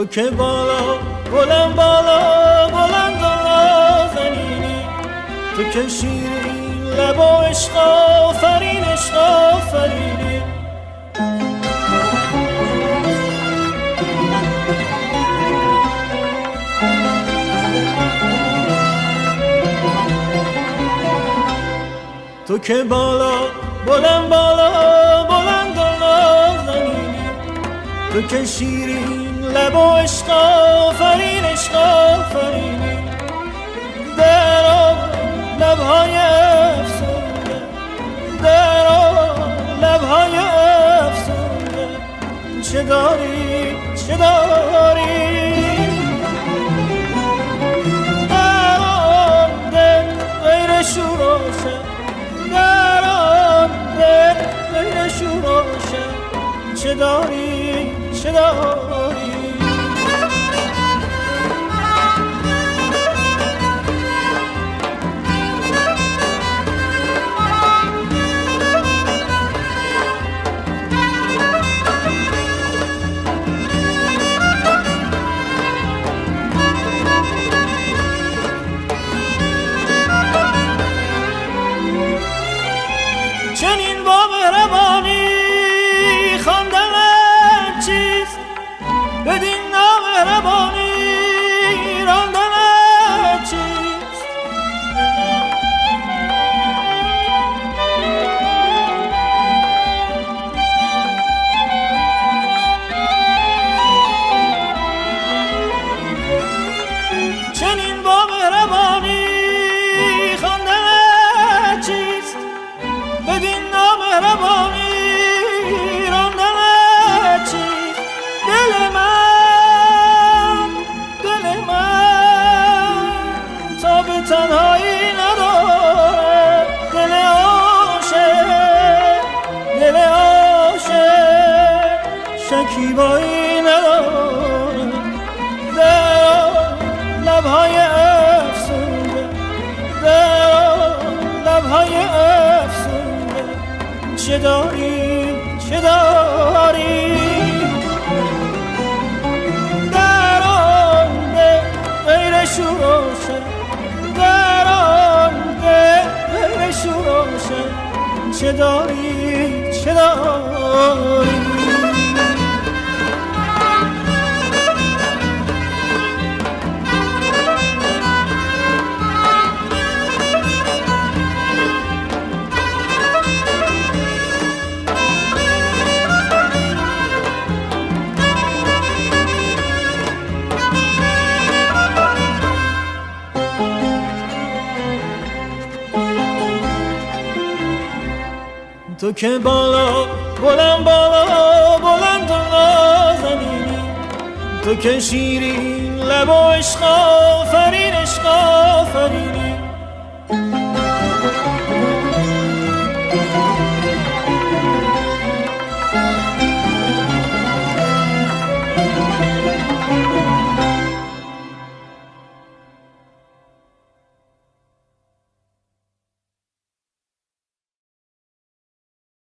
تو که بالا بلند بالا بلند نازنینی، تو که شیرین لب و عشق آفرین عشق آفرینی. تو که بالا بلند بالا بلند نازنینی، تو که شیرین لب و عشق آفرین عشق آفرینی. در لبهای افسونده، در لبهای افسونده، چه داری چه داری؟ در آن دل غیر شور و شر، در آن دل غیر شور و شر، چه داری چه داری؟ چنین با مهربانی خواندن چیست، بدین نامهربانی راندن چیست؟ چنین با مهربانی خواندن چیست، بدین نامهربانی راندن چیست؟ دل من تا به تنهایی نداره، دل عاشق شکیبایی نداره. در لبهای افسونده، در لبهای افسونده، چه داری چه داری؟ در آن دل غیر شور و شر، در آن دل غیر شور و شر، چه داری چه داری؟ تو که بالا بلند بالا بلند نازنینی، تو که شیرین لب و عشق آفرین